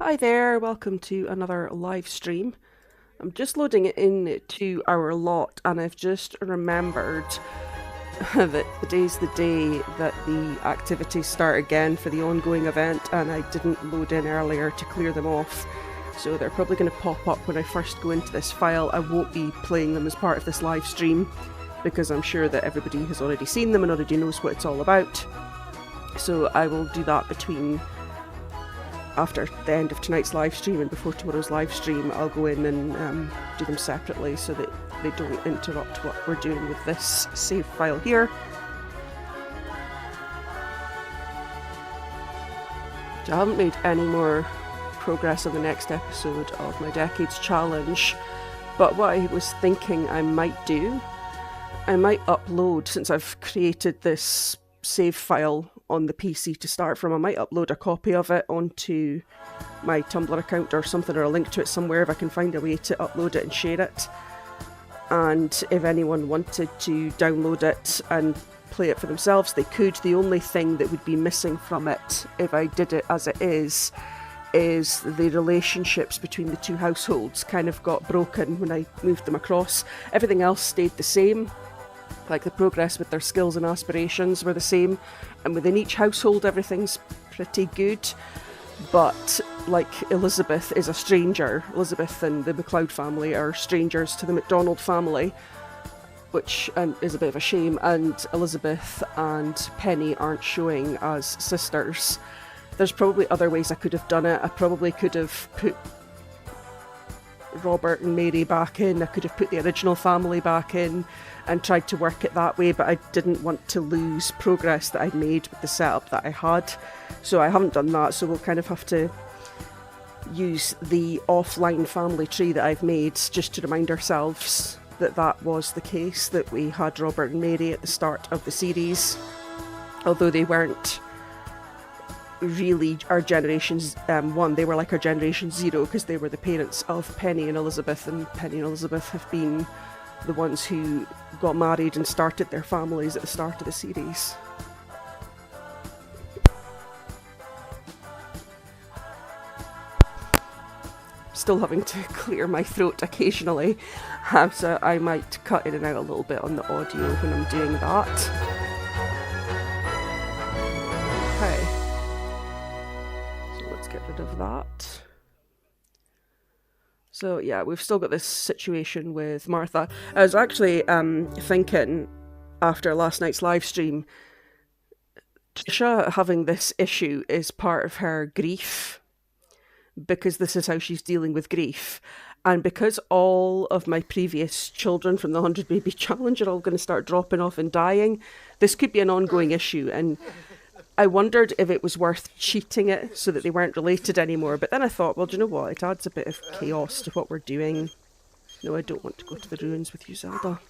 Hi there, welcome to another live stream. I'm just loading it into our lot and I've just remembered that today's the day that the activities start again for the ongoing event and I didn't load in earlier to clear them off. So they're probably going to pop up when I first go into this file. I won't be playing them as part of this live stream because I'm sure that everybody has already seen them and already knows what it's all about. So I will do that between after the end of tonight's live stream and before tomorrow's live stream. I'll go in and do them separately so that they don't interrupt what we're doing with this save file here. So I haven't made any more progress on the next episode of my Decades Challenge, but what I was thinking I might do, I might upload, since I've created this save file on the PC to start from, I might upload a copy of it onto my Tumblr account or something, or a link to it somewhere if I can find a way to upload it and share it. And if anyone wanted to download it and play it for themselves, they could. The only thing that would be missing from it, if I did it as it is the relationships between the two households kind of got broken when I moved them across. Everything else stayed the same. Like the progress with their skills and aspirations were the same, and within each household everything's pretty good. But like Elizabeth is a stranger. Elizabeth and the McLeod family are strangers to the MacDonald family, which is a bit of a shame, and Elizabeth and Penny aren't showing as sisters. There's probably other ways I could have done it. I probably could have put Robert and Mary back in. I could have put the original family back in and tried to work it that way, but I didn't want to lose progress that I'd made with the setup that I had. So I haven't done that, so we'll kind of have to use the offline family tree that I've made just to remind ourselves that that was the case, that we had Robert and Mary at the start of the series, although they weren't really our generation's one. They were like our generation zero because they were the parents of Penny and Elizabeth, and Penny and Elizabeth have been the ones who got married and started their families at the start of the series. Still having to clear my throat occasionally, so I might cut in and out a little bit on the audio when I'm doing that. Okay, so let's get rid of that. So yeah, we've still got this situation with Martha. I was actually thinking after last night's live stream, Tricia having this issue is part of her grief, because this is how she's dealing with grief. And because all of my previous children from the 100 Baby Challenge are all going to start dropping off and dying, this could be an ongoing issue. And I wondered if it was worth cheating it so that they weren't related anymore. But then I thought, well, do you know what? It adds a bit of chaos to what we're doing. No, I don't want to go to the ruins with you, Zelda.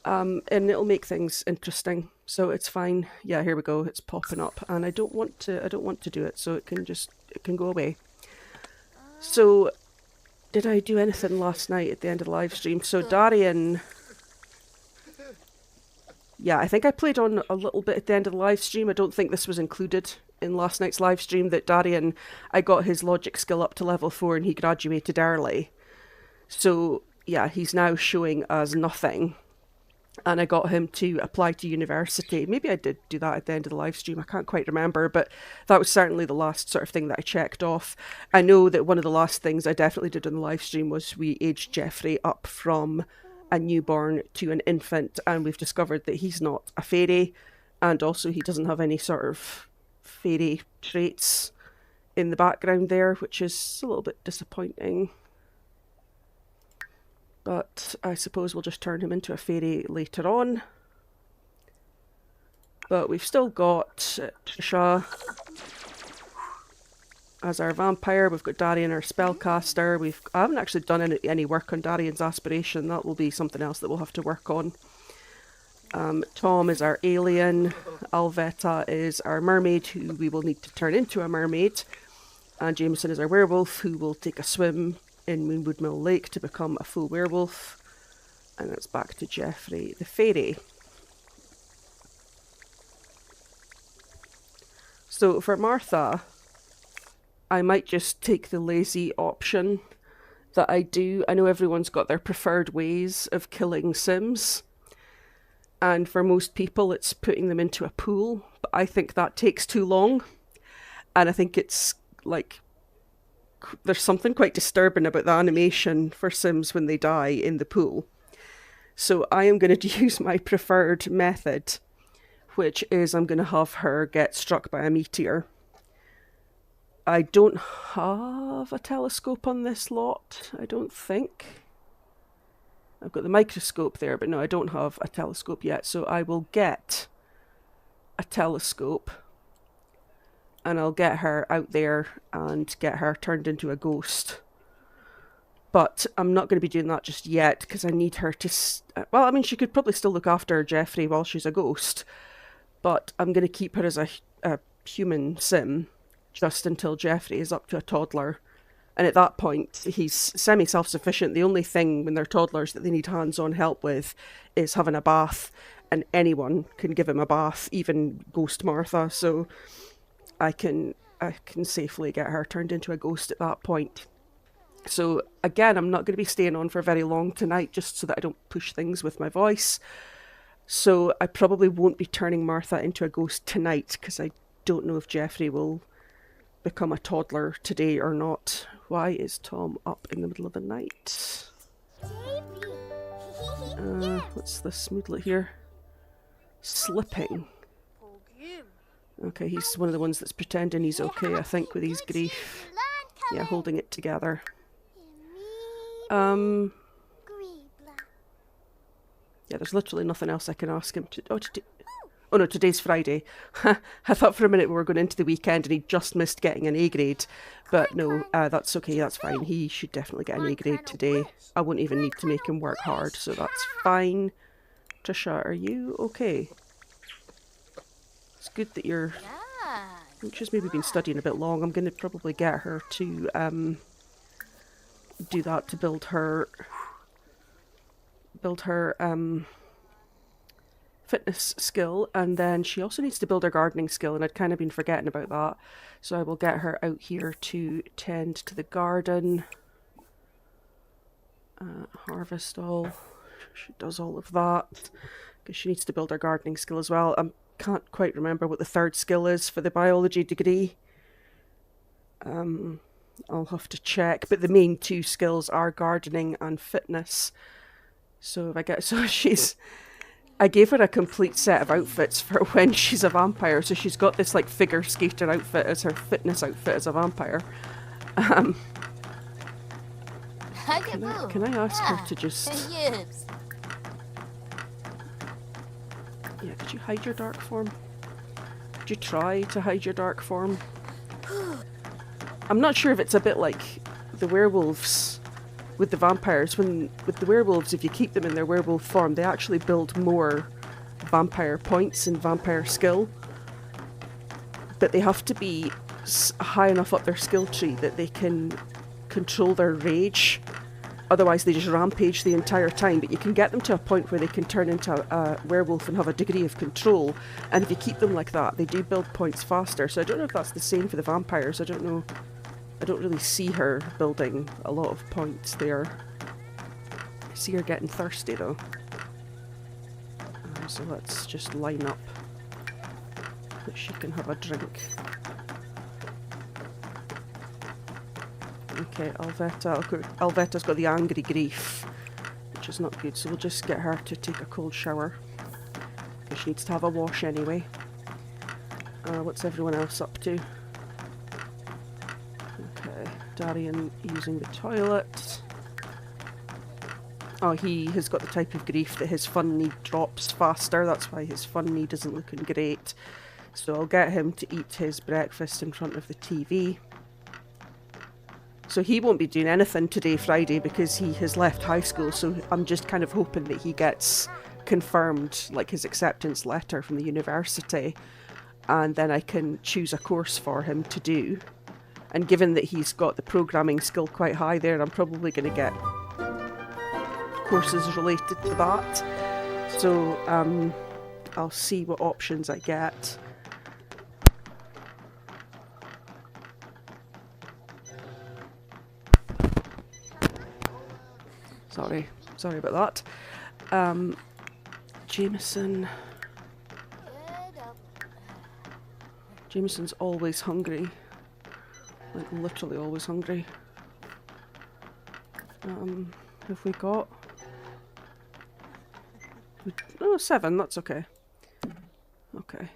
And it'll make things interesting, so it's fine. Yeah, here we go. It's popping up, and I don't want to do it, so it can go away. So, did I do anything last night at the end of the live stream? So Darian. Yeah, I think I played on a little bit at the end of the live stream. I don't think this was included in last night's live stream, that Darian, I got his logic skill up to level 4 and he graduated early. So, yeah, he's now showing as nothing. And I got him to apply to university. Maybe I did do that at the end of the live stream. I can't quite remember, but that was certainly the last sort of thing that I checked off. I know that one of the last things I definitely did on the live stream was we aged Jeffrey up from a newborn to an infant, and we've discovered that he's not a fairy, and also he doesn't have any sort of fairy traits in the background there, which is a little bit disappointing. But I suppose we'll just turn him into a fairy later on. But we've still got Tricia as our vampire. We've got Darian, our spellcaster. I haven't actually done any work on Darian's aspiration. That will be something else that we'll have to work on. Tom is our alien. Alvetta is our mermaid, who we will need to turn into a mermaid. And Jamison is our werewolf, who will take a swim in Moonwood Mill Lake to become a full werewolf. And it's back to Jeffrey the fairy. So for Martha, I might just take the lazy option that I do. I know everyone's got their preferred ways of killing Sims, and for most people it's putting them into a pool, but I think that takes too long, and I think it's like there's something quite disturbing about the animation for Sims when they die in the pool. So I am going to use my preferred method, which is I'm going to have her get struck by a meteor. I don't have a telescope on this lot, I don't think. I've got the microscope there, but no, I don't have a telescope yet. So I will get a telescope and I'll get her out there and get her turned into a ghost. But I'm not going to be doing that just yet because I need her to... well, I mean, she could probably still look after Jeffrey while she's a ghost. But I'm going to keep her as a human sim just until Jeffrey is up to a toddler. And at that point, he's semi-self-sufficient. The only thing when they're toddlers that they need hands-on help with is having a bath. And anyone can give him a bath, even Ghost Martha. So I can safely get her turned into a ghost at that point. So again, I'm not going to be staying on for very long tonight, just so that I don't push things with my voice. So I probably won't be turning Martha into a ghost tonight, because I don't know if Jeffrey will become a toddler today or not. Why is Tom up in the middle of the night? What's this moodlet here? Slipping. Okay, he's one of the ones that's pretending he's okay, I think, with his grief. Yeah, holding it together. Yeah, there's literally nothing else I can ask him to... Oh no, today's Friday. I thought for a minute we were going into the weekend and he just missed getting an A grade. But no, that's okay, that's fine. He should definitely get an A grade today. I won't even need to make him work hard, so that's fine. Tricia, are you okay? It's good that you're... I think she's maybe been studying a bit long. I'm going to probably get her to do that to build her fitness skill, and then she also needs to build her gardening skill, and I'd kind of been forgetting about that. So I will get her out here to tend to the garden, harvest all. She does all of that because she needs to build her gardening skill as well. I can't quite remember what the third skill is for the biology degree. I'll have to check, but the main two skills are gardening and fitness. So if I get... So I gave her a complete set of outfits for when she's a vampire. So she's got this like figure skater outfit as her fitness outfit as a vampire. Can I ask her to just... Yeah, could you hide your dark form? Could you try to hide your dark form? I'm not sure if it's a bit like the werewolves with the vampires. With the werewolves, if you keep them in their werewolf form, they actually build more vampire points and vampire skill. But they have to be high enough up their skill tree that they can control their rage. Otherwise they just rampage the entire time. But you can get them to a point where they can turn into a werewolf and have a degree of control. And if you keep them like that, they do build points faster. So I don't know if that's the same for the vampires. I don't know. I don't really see her building a lot of points there. I see her getting thirsty though. So let's just line up that she can have a drink. Okay, Alvetta. Alvetta's got the angry grief, which is not good, so we'll just get her to take a cold shower. Because she needs to have a wash anyway. What's everyone else up to? Okay, Darian using the toilet. Oh, he has got the type of grief that his fun need drops faster, that's why his fun need isn't looking great. So I'll get him to eat his breakfast in front of the TV. So he won't be doing anything today, Friday, because he has left high school, so I'm just kind of hoping that he gets confirmed, like his acceptance letter from the university, and then I can choose a course for him to do. And given that he's got the programming skill quite high there, I'm probably going to get courses related to that. So I'll see what options I get. Sorry about that. Jamison. Jamison's always hungry. Like, literally always hungry. Have we got... Oh, 7, that's okay. Okay.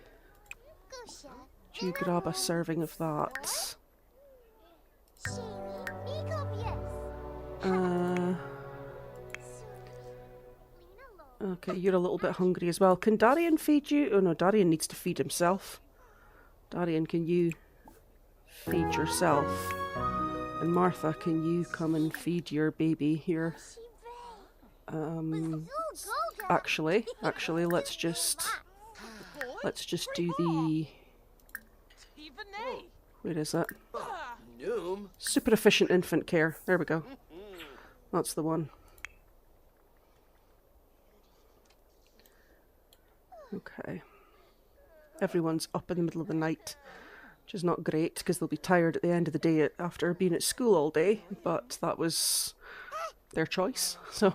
Do you grab a serving of that? Okay, you're a little bit hungry as well. Can Darian feed you? Oh no, Darian needs to feed himself. Darian, can you feed yourself? And Martha, can you come and feed your baby here? Actually, let's just do the... Where is it? Super efficient infant care. There we go. That's the one. Okay. Everyone's up in the middle of the night, which is not great because they'll be tired at the end of the day after being at school all day, but that was their choice, so...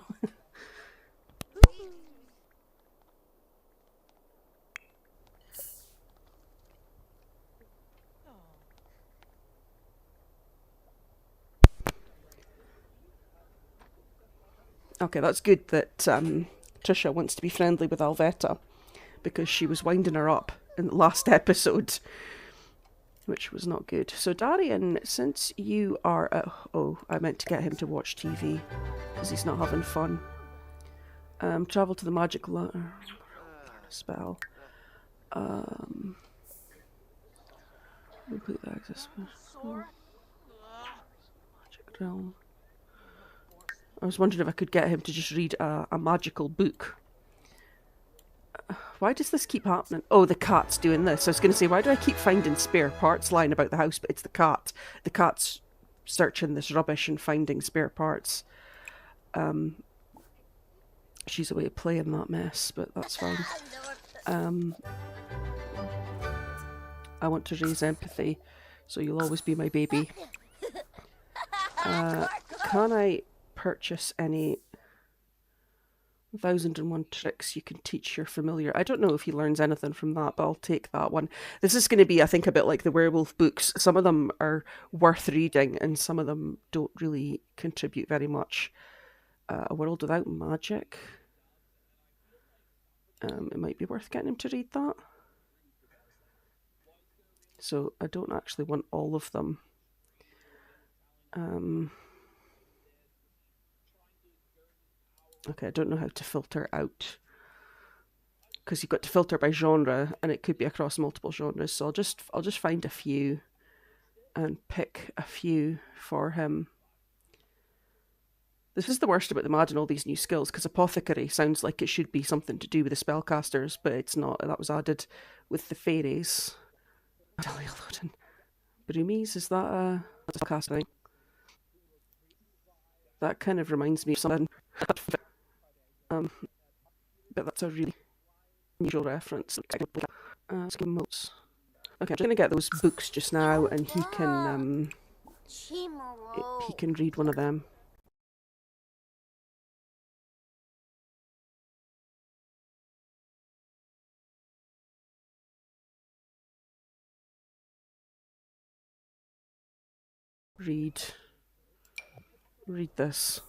Okay, that's good that Tricia wants to be friendly with Alvetta, because she was winding her up in the last episode, which was not good. So Darian, since you are at... Oh, I meant to get him to watch TV, because he's not having fun. Travel to the magic spell. Complete access. Magic realm. I was wondering if I could get him to just read a magical book. Why does this keep happening? Oh, the cat's doing this. I was going to say, why do I keep finding spare parts lying about the house? But it's the cat. The cat's searching this rubbish and finding spare parts. She's away playing that mess, but that's fine. I want to raise empathy, so you'll always be my baby. Can I purchase any 1001 tricks you can teach your familiar? I don't know if he learns anything from that, but I'll take that one. This is going to be, I think, a bit like the werewolf books. Some of them are worth reading and some of them don't really contribute very much. A world without magic. It might be worth getting him to read that. So I don't actually want all of them. Okay, I don't know how to filter out, because you've got to filter by genre, and it could be across multiple genres. So I'll just find a few, and pick a few for him. This is the worst about them adding all these new skills, because apothecary sounds like it should be something to do with the spellcasters, but it's not. That was added with the fairies. Broomies, is that a spellcaster thing? That kind of reminds me of something. But that's a really unusual reference. Let's give him notes. Okay, I'm just going to get those books just now, and he can read one of them. Read this.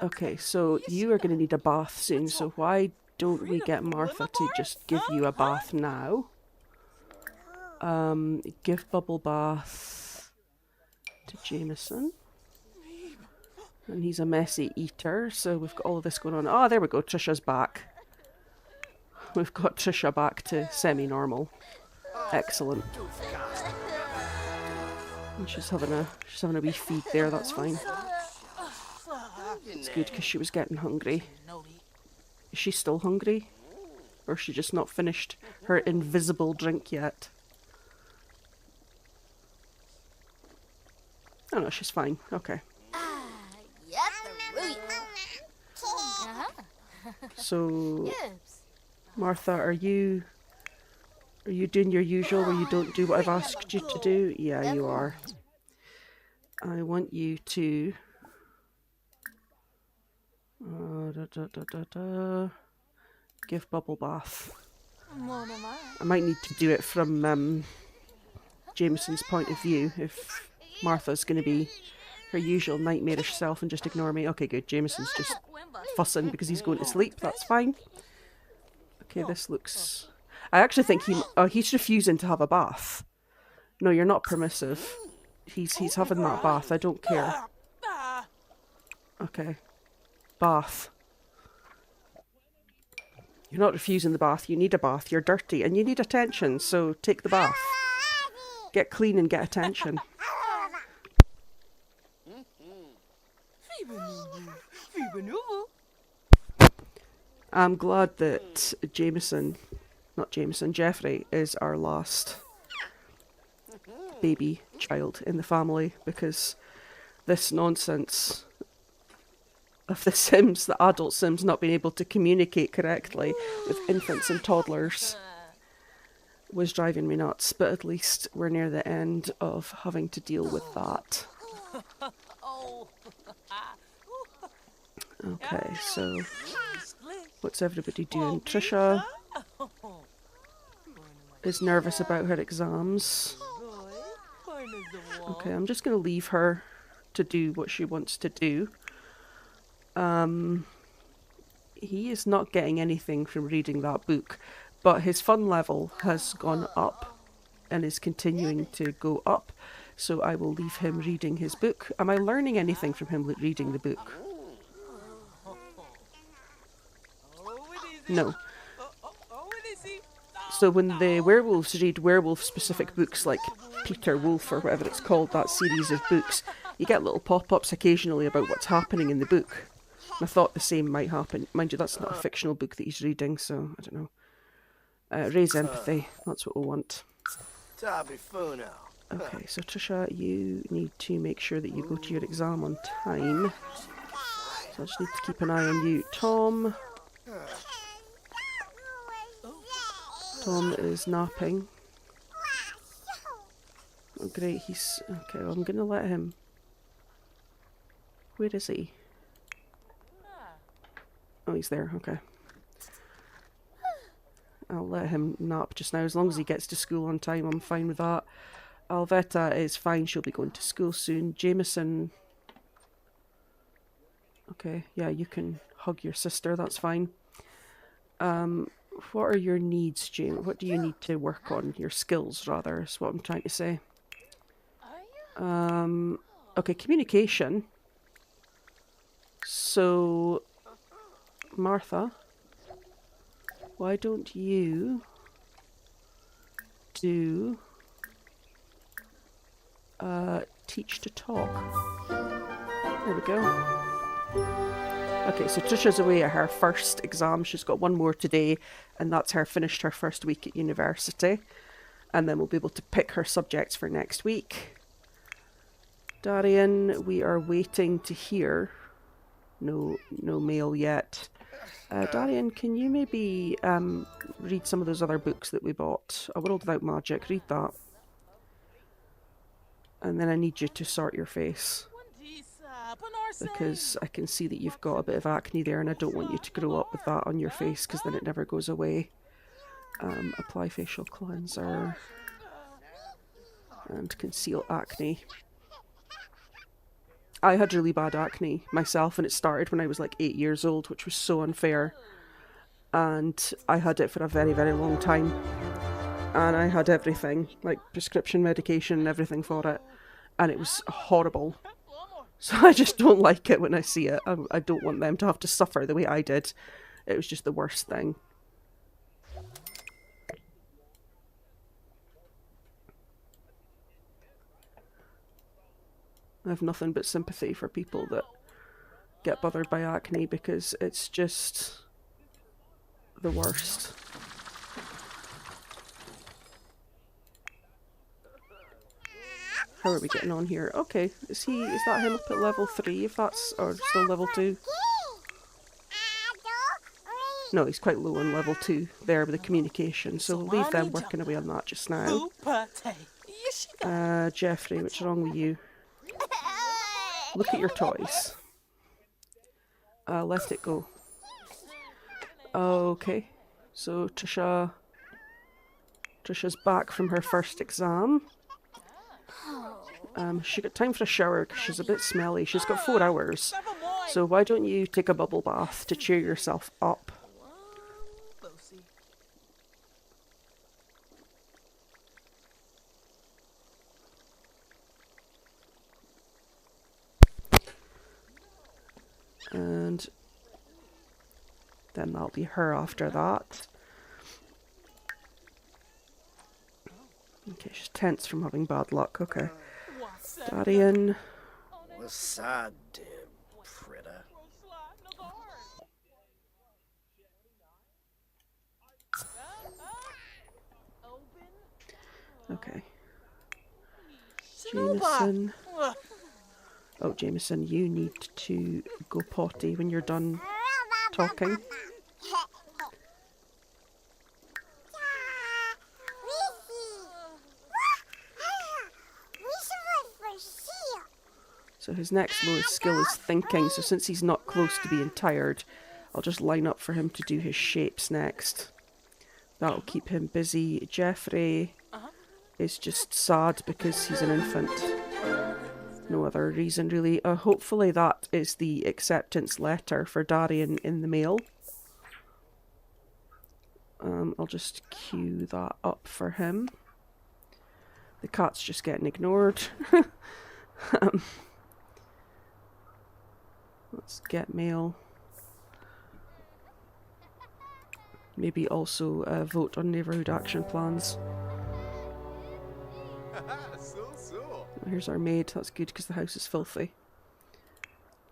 Okay, so you are going to need a bath soon, so why don't we get Martha to just give you a bath now? Give bubble bath to Jamison. And he's a messy eater, so we've got all of this going on. Oh, there we go, Tricia's back. We've got Tricia back to semi-normal. Excellent. And she's having a wee feed there, that's fine. It's good because she was getting hungry. Is she still hungry? Or has she just not finished her invisible drink yet? Oh no, she's fine. Okay. So, Martha, are you Are you doing your usual where you don't do what I've asked you to do? Yeah, you are. I want you to... give bubble bath. I might need to do it from Jamison's point of view if Martha's going to be her usual nightmarish self and just ignore me. Okay, good. Jamison's just fussing because he's going to sleep. That's fine. Okay, this looks... I actually think he's refusing to have a bath. No, you're not permissive. He's having that bath. I don't care. Okay. Bath. You're not refusing the bath. You need a bath. You're dirty and you need attention, so take the bath. Get clean and get attention. I'm glad that Jeffrey is our last baby child in the family, because this nonsense of the Sims, the adult Sims, not being able to communicate correctly with infants and toddlers was driving me nuts, but at least we're near the end of having to deal with that. Okay, so what's everybody doing? Tricia is nervous about her exams. Okay, I'm just going to leave her to do what she wants to do. He is not getting anything from reading that book, but his fun level has gone up and is continuing to go up, so I will leave him reading his book. Am I learning anything from him reading the book? No. So when the werewolves read werewolf-specific books like Peter Wolf or whatever it's called, that series of books, you get little pop-ups occasionally about what's happening in the book. And I thought the same might happen. Mind you, that's not a fictional book that he's reading, so I don't know. Raise empathy, that's what we want. Okay, so Tricia, you need to make sure that you go to your exam on time. So I just need to keep an eye on you. Tom is napping. Oh great, he's... Okay, well, I'm gonna let him... Where is he? Oh, he's there, okay. I'll let him nap just now. As long as he gets to school on time, I'm fine with that. Alvetta is fine, she'll be going to school soon. Jamison... Okay, yeah, you can hug your sister, that's fine. What are your needs, Jane? What do you need to work on? Your skills, rather, is what I'm trying to say. Okay, communication. So, Martha, why don't you do teach to talk? There we go. Okay, so Tricia's away at her first exam. She's got one more today, and that's her finished her first week at university. And then we'll be able to pick her subjects for next week. Darian, we are waiting to hear. No mail yet. Darian, can you maybe read some of those other books that we bought? A World Without Magic, read that. And then I need you to sort your face, because I can see that you've got a bit of acne there, and I don't want you to grow up with that on your face, because then it never goes away. Apply facial cleanser and conceal acne. I had really bad acne myself, and it started when I was like 8 years old, which was so unfair. And I had it for a very, very long time. And I had everything, like prescription medication and everything for it. And it was horrible. So I just don't like it when I see it. I don't want them to have to suffer the way I did. It was just the worst thing. I have nothing but sympathy for people that get bothered by acne, because it's just the worst. How are we getting on here? Okay, is that him up at level 3, if that's, or still level 2? No, he's quite low on level 2 there with the communication, so we'll leave them working away on that just now. Jeffrey, what's wrong with you? Look at your toys. Let it go. Okay, so Tricia's back from her first exam. She got time for a shower because she's a bit smelly. She's got 4 hours. So why don't you take a bubble bath to cheer yourself up? And then that'll be her after that. Okay, she's tense from having bad luck. Okay. Darian. Okay. Jamison. Oh, Jamison, you need to go potty when you're done talking. So his next lowest skill is thinking, so since he's not close to being tired, I'll just line up for him to do his shapes next. That'll keep him busy. Jeffrey is just sad because he's an infant. No other reason really. Hopefully that is the acceptance letter for Darian in the mail. I'll just queue that up for him. The cat's just getting ignored. Let's get mail. Maybe also vote on neighbourhood action plans. Here's our maid. That's good because the house is filthy.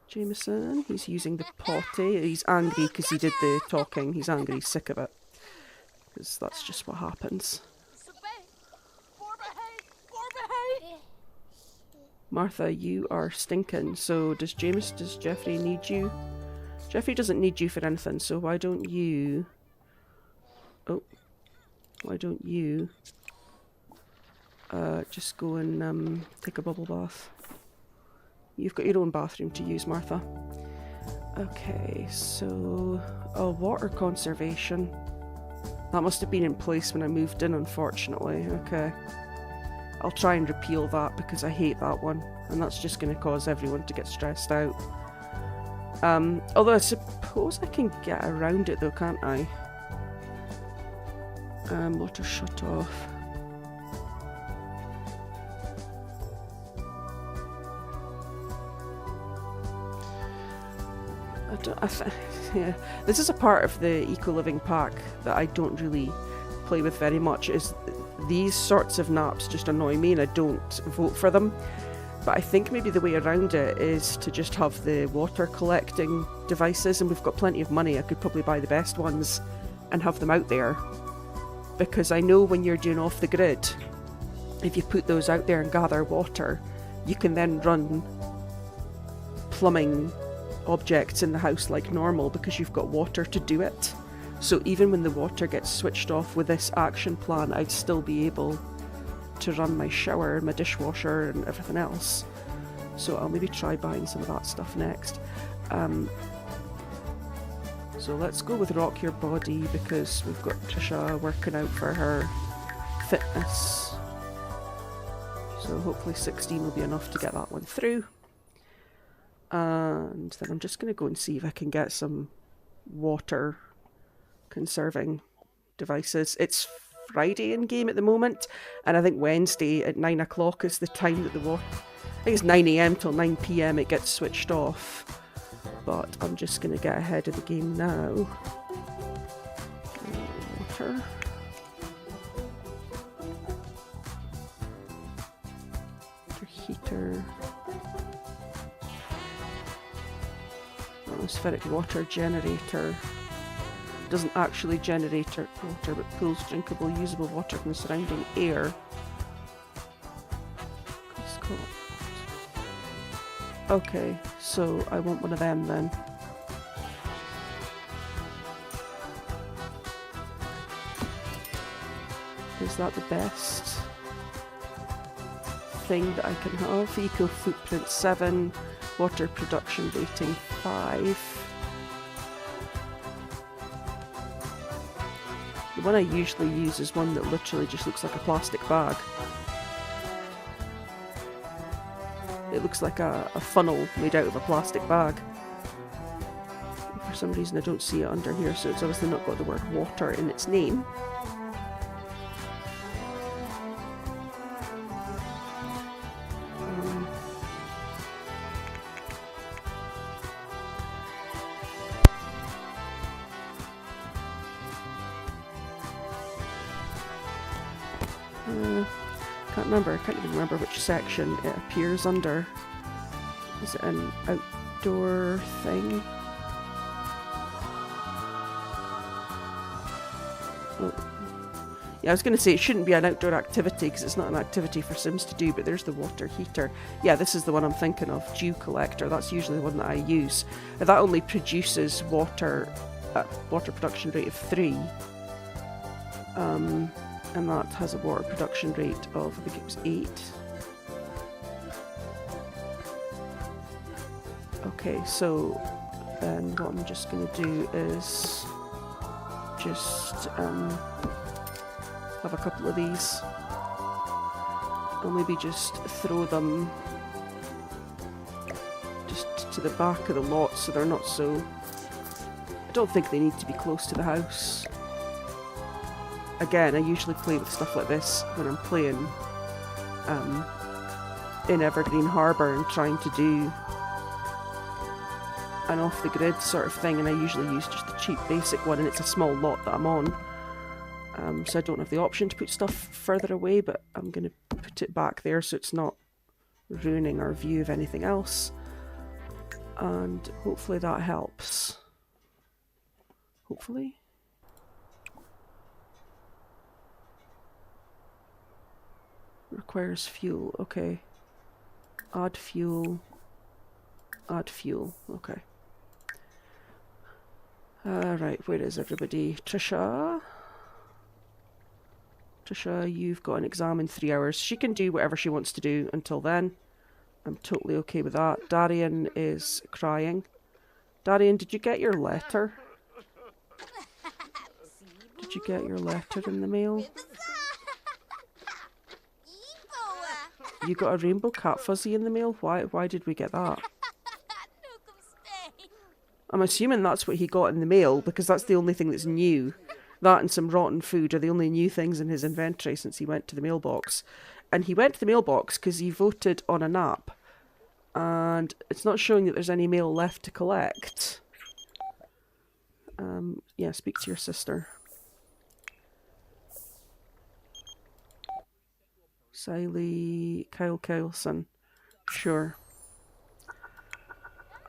Jamison, he's using the potty. He's angry because he did the talking. He's angry, he's sick of it. Because that's just what happens. Martha, you are stinking. So does Jeffrey need you? Jeffrey doesn't need you for anything, so why don't you... Oh. Why don't you... just go and take a bubble bath. You've got your own bathroom to use, Martha. Okay, so... Oh, water conservation. That must have been in place when I moved in, unfortunately. Okay. I'll try and repeal that because I hate that one. And that's just going to cause everyone to get stressed out. Although I suppose I can get around it though, can't I? Water shut off. Yeah, this is a part of the eco-living pack that I don't really play with very much, is these sorts of naps just annoy me and I don't vote for them. But I think maybe the way around it is to just have the water collecting devices, and we've got plenty of money. I could probably buy the best ones and have them out there. Because I know when you're doing off the grid, if you put those out there and gather water, you can then run plumbing objects in the house like normal because you've got water to do it. So even when the water gets switched off with this action plan, I'd still be able to run my shower, my dishwasher and everything else. So I'll maybe try buying some of that stuff next. So let's go with Rock Your Body because we've got Tricia working out for her fitness. So hopefully 16 will be enough to get that one through. And then I'm just going to go and see if I can get some water conserving devices. It's Friday in game at the moment, and I think Wednesday at 9 o'clock is the time that the water... I think it's 9 AM till 9 PM it gets switched off. But I'm just going to get ahead of the game now. Water. Water heater. Atmospheric water generator. Doesn't actually generate water but pulls drinkable usable water from the surrounding air. Okay, so I want one of them then. Is that the best thing that I can have? Eco footprint 7, water production rating 5. The one I usually use is one that literally just looks like a plastic bag. It looks like a funnel made out of a plastic bag. For some reason I don't see it under here, so it's obviously not got the word water in its name. I can't even remember which section it appears under. Is it an outdoor thing? Oh. Yeah, I was going to say it shouldn't be an outdoor activity because it's not an activity for Sims to do, but there's the water heater. Yeah, this is the one I'm thinking of, dew collector. That's usually the one that I use. That only produces water at water production rate of 3. And that has a water production rate of, I think it was 8. Okay, so then what I'm just going to do is just have a couple of these. I'll maybe just throw them just to the back of the lot so they're not so... I don't think they need to be close to the house. Again, I usually play with stuff like this when I'm playing in Evergreen Harbour and trying to do an off-the-grid sort of thing, and I usually use just a cheap basic one, and it's a small lot that I'm on. So I don't have the option to put stuff further away, but I'm going to put it back there so it's not ruining our view of anything else. And hopefully that helps. Hopefully. Requires fuel, okay. Add fuel. Add fuel, okay. Right, where is everybody? Tricia? Tricia, you've got an exam in 3 hours. She can do whatever she wants to do until then. I'm totally okay with that. Darian is crying. Darian, did you get your letter? Did you get your letter in the mail? You got a rainbow cat fuzzy in the mail? Why did we get that? I'm assuming that's what he got in the mail, because that's the only thing that's new. That and some rotten food are the only new things in his inventory since he went to the mailbox. And he went to the mailbox because he voted on an app. And it's not showing that there's any mail left to collect. Yeah, speak to your sister. Kyle Kyleson. Sure.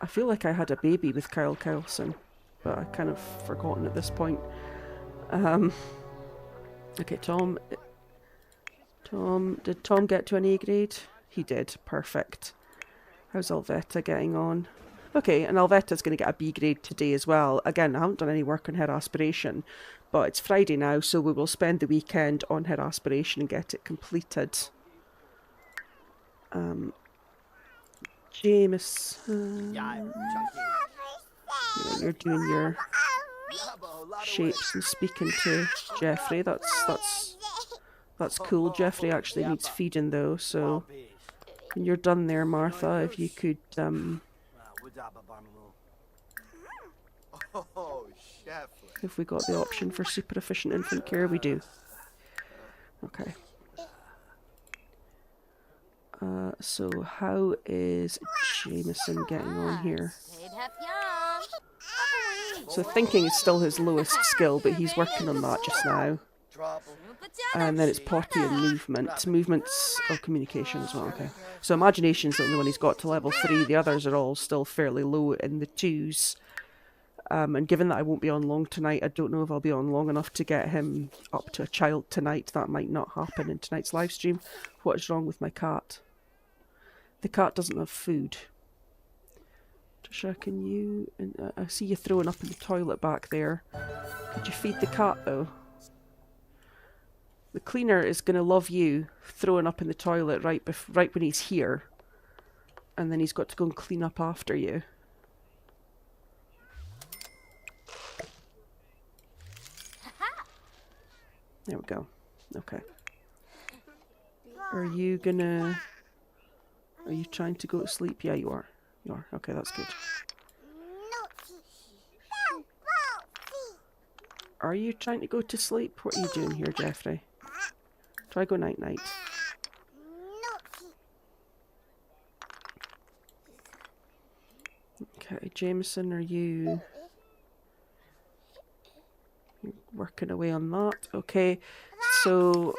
I feel like I had a baby with Kyle Kyleson, but I've kind of forgotten at this point. Okay, Tom. Did Tom get to an A grade? He did. Perfect. How's Alvetta getting on? Okay, and Alvetta's going to get a B grade today as well. Again, I haven't done any work on her aspiration, but it's Friday now, so we will spend the weekend on her aspiration and get it completed. Jamison. You're doing your shapes and speaking to Jeffrey. That's cool. Jeffrey actually needs feeding though, so when you're done there, Martha, if you could if we got the option for super efficient infant care, we do. Okay. So how is Jamison getting on here? So thinking is still his lowest skill, but he's working on that just now. And then it's potty and movement. Movement's communication as well, okay. So imagination's the only one he's got to level 3. The others are all still fairly low in the 2s. And given that I won't be on long tonight, I don't know if I'll be on long enough to get him up to a child tonight. That might not happen in tonight's live stream. What is wrong with my cat? The cat doesn't have food. Tricia, can you... I see you throwing up in the toilet back there. Could you feed the cat though? The cleaner is going to love you throwing up in the toilet right when he's here. And then he's got to go and clean up after you. There we go. Okay. Are you trying to go to sleep? Yeah, you are. You are. Okay, that's good. Are you trying to go to sleep? What are you doing here, Jeffrey? Try go night-night. Okay, Jamison, are you working away on that? Okay, so,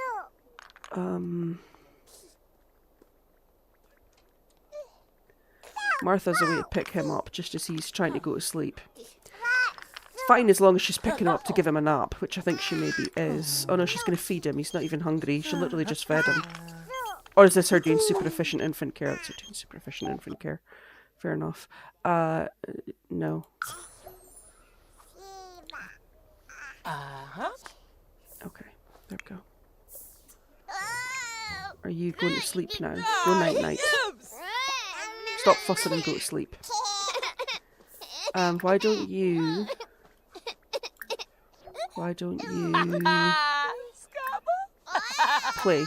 Martha's away to pick him up just as he's trying to go to sleep. It's fine as long as she's picking him up to give him a nap, which I think she maybe is. Oh no, she's going to feed him. He's not even hungry. She literally just fed him. Or is this her doing super efficient infant care? That's her doing super efficient infant care. Fair enough. No. Okay, there we go. Are you going to sleep now? Go night-night. Stop fussing and go to sleep. Why don't you play?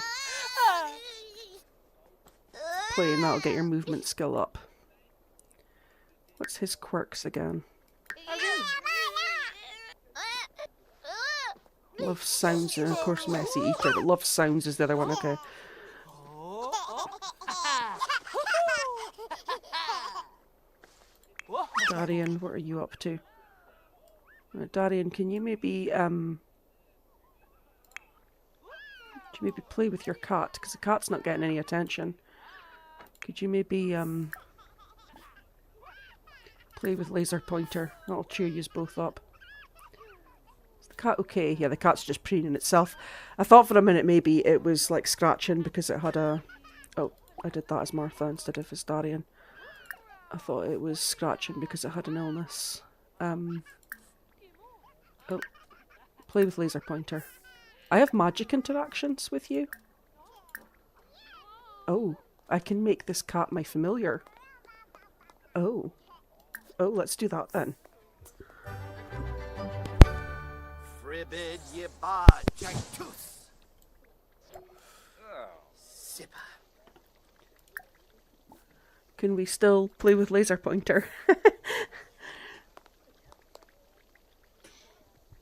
Play and that'll get your movement skill up. What's his quirks again? Love sounds and of course messy eater, but love sounds is the other one, okay. Darian, what are you up to? Darian, can you maybe play with your cat? Because the cat's not getting any attention. Could you maybe play with laser pointer? That'll cheer you both up. Is the cat okay? Yeah, the cat's just preening itself. I thought for a minute maybe it was like scratching because it had a... Oh, I did that as Martha instead of as Darian. I thought it was scratching because it had an illness. Oh, play with laser pointer. I have magic interactions with you. Oh, I can make this cat my familiar. Oh, let's do that then. Fribbid ye ba jactus. Sipper. Can we still play with laser pointer?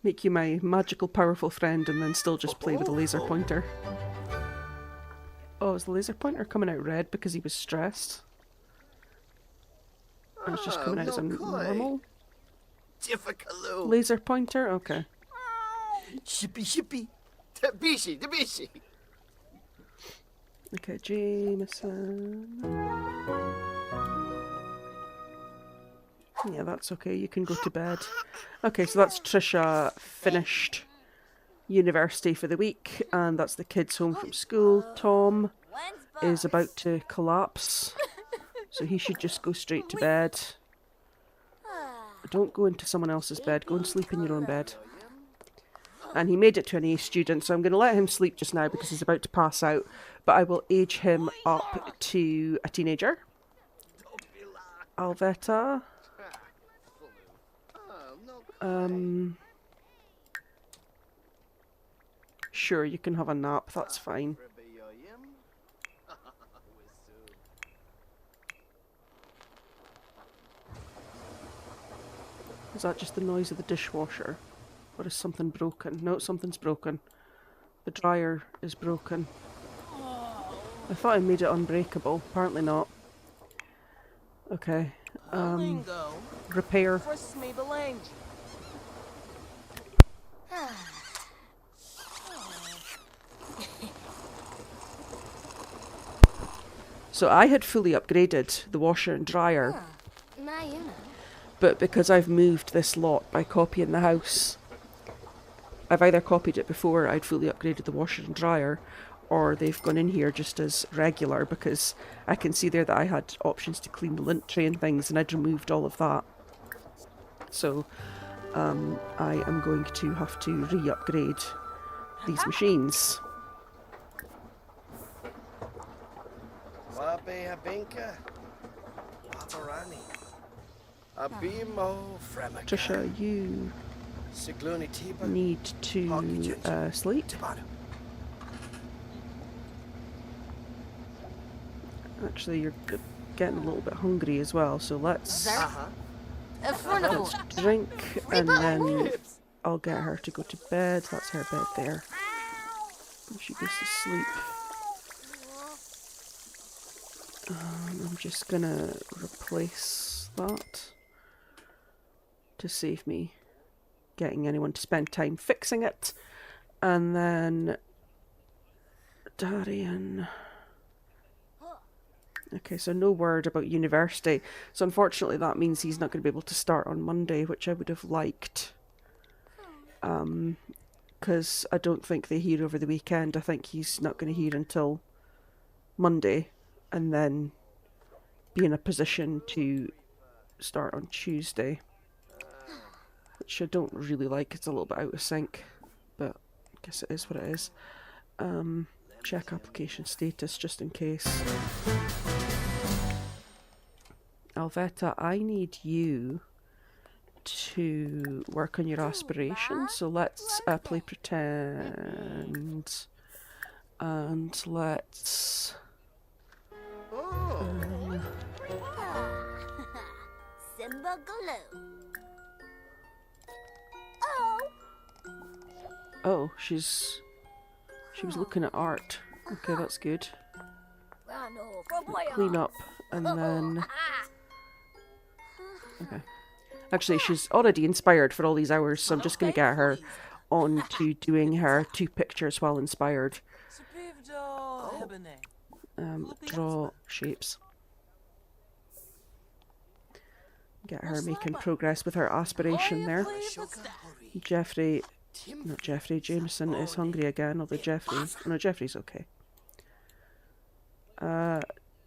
Make you my magical, powerful friend and then still just play with a laser pointer. Oh, is the laser pointer coming out red because he was stressed? And it's just coming out as a normal laser pointer? Okay. Shippy. Tabishi. Okay, Jamison. Yeah, that's okay. You can go to bed. Okay, so that's Tricia finished university for the week, and that's the kids home from school. Tom is about to collapse, so he should just go straight to bed. Don't go into someone else's bed. Go and sleep in your own bed. And he made it to an A student, so I'm going to let him sleep just now because he's about to pass out. But I will age him up to a teenager. Alvetta. Sure, you can have a nap, that's fine. Is that just the noise of the dishwasher? Or is something broken? No, something's broken. The dryer is broken. I thought I made it unbreakable. Apparently not. Okay. Repair. So I had fully upgraded the washer and dryer. But because I've moved this lot by copying the house, I've either copied it before I'd fully upgraded the washer and dryer, or they've gone in here just as regular, because I can see there that I had options to clean the lint tray and things, and I'd removed all of that. So I am going to have to re-upgrade these machines. Abe Abinka. Paparani. Abimo Fremaka. Tricia, you Sigluni Tiba. need to sleep. Tibanu. Actually, you're getting a little bit hungry as well, so let's drink and then I'll get her to go to bed. That's her bed there. And she goes to sleep. I'm just gonna replace that to save me getting anyone to spend time fixing it. And then Darian. Okay, so no word about university. So unfortunately that means he's not going to be able to start on Monday, which I would have liked. Because I don't think they hear over the weekend. I think he's not going to hear until Monday, and then be in a position to start on Tuesday. Which I don't really like. It's a little bit out of sync, but I guess it is what it is. Check application status just in case. Alvetta, I need you to work on your aspiration, so let's play pretend, and let's Simba Glue. oh, she was looking at art. Okay, that's good. Clean up, and then okay. Actually, she's already inspired for all these hours, so I'm just going to get her on to doing her 2 pictures while inspired. Draw shapes. Get her making progress with her aspiration there. Jamison is hungry again, although Jeffrey's okay.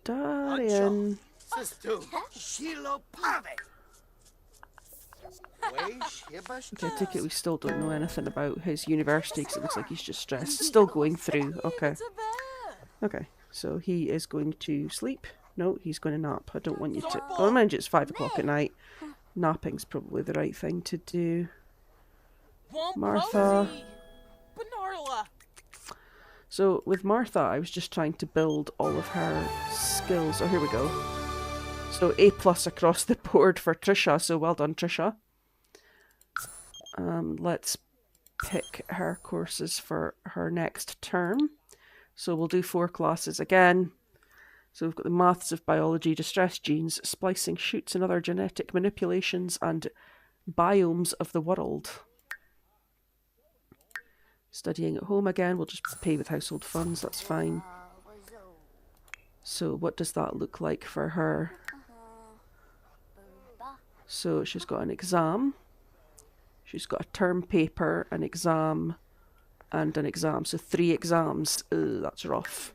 Darian. Okay, I take it we still don't know anything about his university because it looks like he's just stressed. Still going through, okay. Okay, so he is going to sleep. No, he's going to nap. I don't want you to... Oh, mind you, it's 5 o'clock at night. Napping's probably the right thing to do. Martha. So with Martha, I was just trying to build all of her skills. Oh, here we go. So A+ across the board for Tricia, so well done, Tricia. Let's pick her courses for her next term. So we'll do 4 classes again. So we've got the Maths of Biology, Distress Genes, Splicing Shoots and Other Genetic Manipulations, and Biomes of the World. Studying at home again, we'll just pay with household funds, that's fine. So what does that look like for her? So she's got an exam, she's got a term paper, an exam, and an exam. So 3 exams. Ugh, that's rough.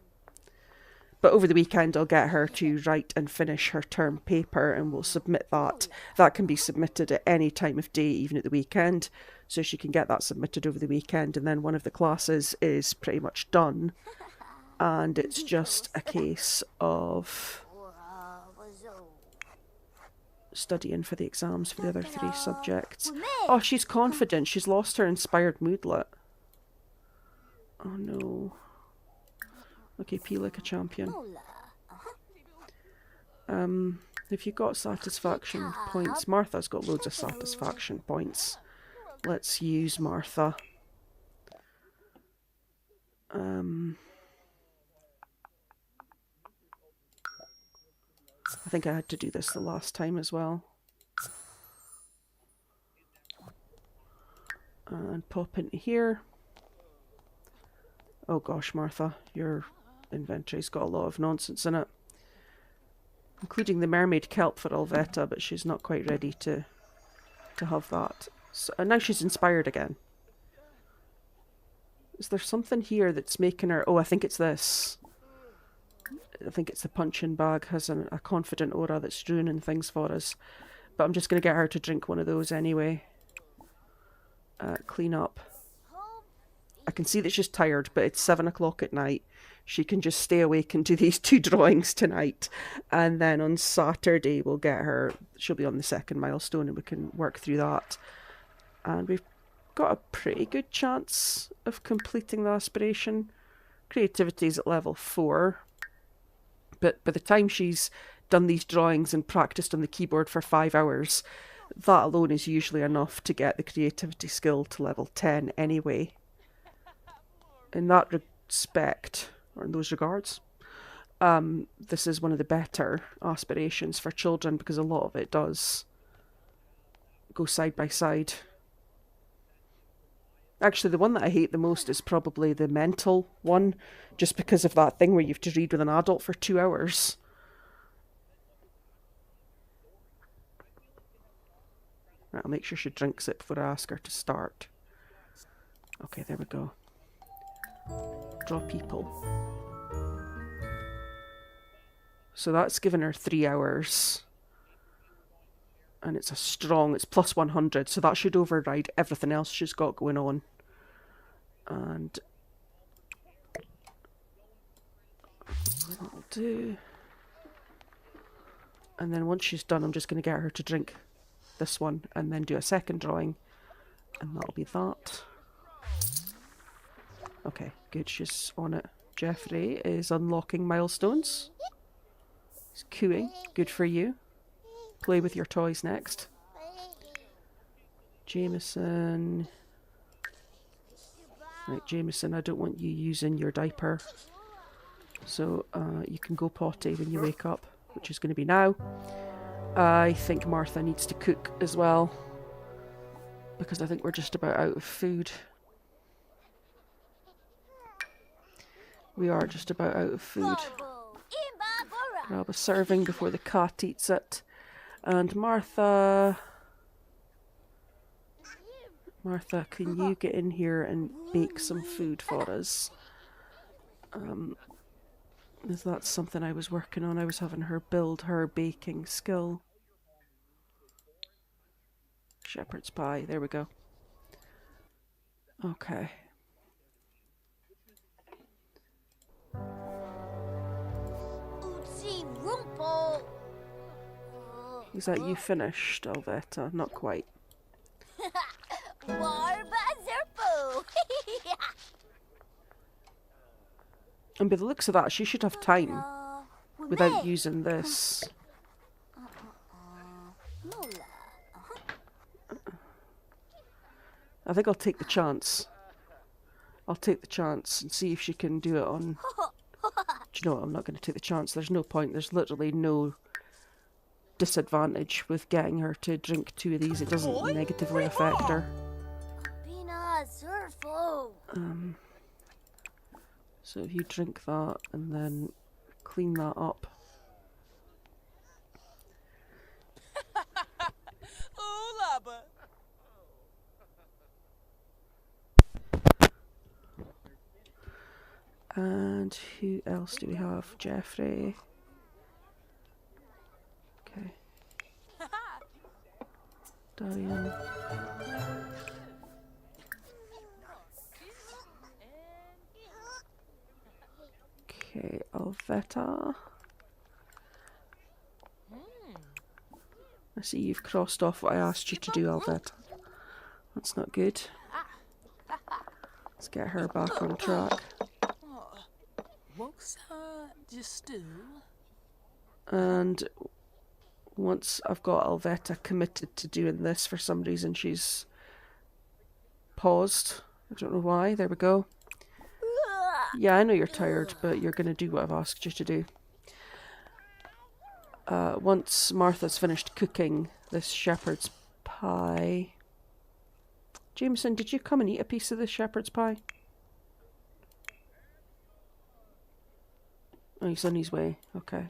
But over the weekend I'll get her to write and finish her term paper and we'll submit that. That can be submitted at any time of day, even at the weekend. So she can get that submitted over the weekend, and then one of the classes is pretty much done. And it's just a case of studying for the exams for the other 3 subjects. Oh, she's confident. She's lost her inspired moodlet. Oh no. Okay, pee like a champion. If you got satisfaction points, Martha's got loads of satisfaction points. Let's use Martha. I think I had to do this the last time as well. And pop into here. Oh gosh, Martha, your inventory's got a lot of nonsense in it. Including the mermaid kelp for Alvetta, but she's not quite ready to have that. So, and now she's inspired again. Is there something here that's making her... Oh, I think it's this. I think it's the punching bag has a confident aura that's ruining things for us. But I'm just going to get her to drink one of those anyway. Clean up. can see that she's tired, but it's 7 o'clock at night. She can just stay awake and do these 2 drawings tonight. And then on Saturday, we'll get her, she'll be on the second milestone and we can work through that. And we've got a pretty good chance of completing the aspiration. Creativity is at level 4. But by the time she's done these drawings and practiced on the keyboard for 5 hours, that alone is usually enough to get the creativity skill to level 10 anyway. In that respect, or in those regards, this is one of the better aspirations for children because a lot of it does go side by side. Actually, the one that I hate the most is probably the mental one, just because of that thing where you have to read with an adult for 2 hours. Right, I'll make sure she drinks it before I ask her to start. Okay, there we go. Draw people. So that's given her 3 hours. And it's a strong, it's plus 100, so that should override everything else she's got going on. And that'll do. And then once she's done, I'm just going to get her to drink this one and then do a second drawing. And that'll be that. Okay, good, she's on it. Jeffrey is unlocking milestones. He's cooing, good for you. Play with your toys next. Jamison. Right, Jamison, I don't want you using your diaper. So you can go potty when you wake up, which is going to be now. I think Martha needs to cook as well, because I think we're just about out of food. We are just about out of food. Grab a serving before the cat eats it. And Martha, can you get in here and bake some food for us? Is that something I was working on? I was having her build her baking skill. Shepherd's pie, there we go. Okay. Is that you finished, Alvetta? Not quite. And by the looks of that, she should have time without using this. I think I'll take the chance. I'll take the chance and see if she can do it on... Do you know what? I'm not going to take the chance. There's no point. There's literally no disadvantage with getting her to drink 2 of these. It doesn't negatively affect her. So if you drink that and then clean that up. And who else do we have? Jeffrey. Okay. Darian. Okay, Alvetta. I see you've crossed off what I asked you to do, Alvetta. That's not good. Let's get her back on track. And once I've got Alvetta committed to doing this, for some reason she's paused. I don't know why. There we go. Yeah, I know you're tired, but you're going to do what I've asked you to do. Once Martha's finished cooking this shepherd's pie... Jamison, did you come and eat a piece of this shepherd's pie? Oh, he's on his way. Okay.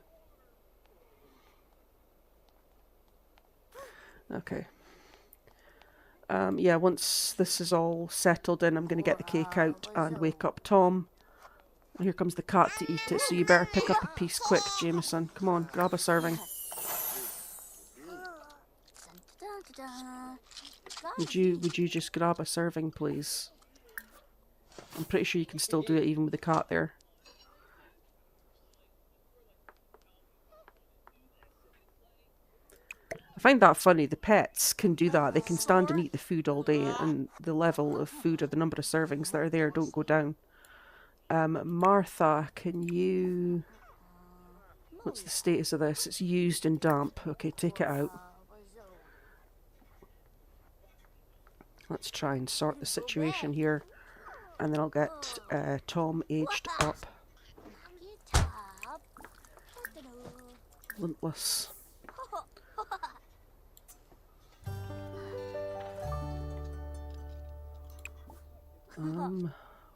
Okay. Yeah, once this is all settled in, I'm going to get the cake out and wake up Tom. Here comes the cat to eat it, so you better pick up a piece quick, Jamison. Come on, grab a serving. Would you just grab a serving, please? I'm pretty sure you can still do it even with the cat there. I find that funny. The pets can do that. They can stand and eat the food all day, and the level of food or the number of servings that are there don't go down. Martha, can you... What's the status of this? It's used and damp. Okay, take it out. Let's try and sort the situation here. And then I'll get Tom aged up. Limpless.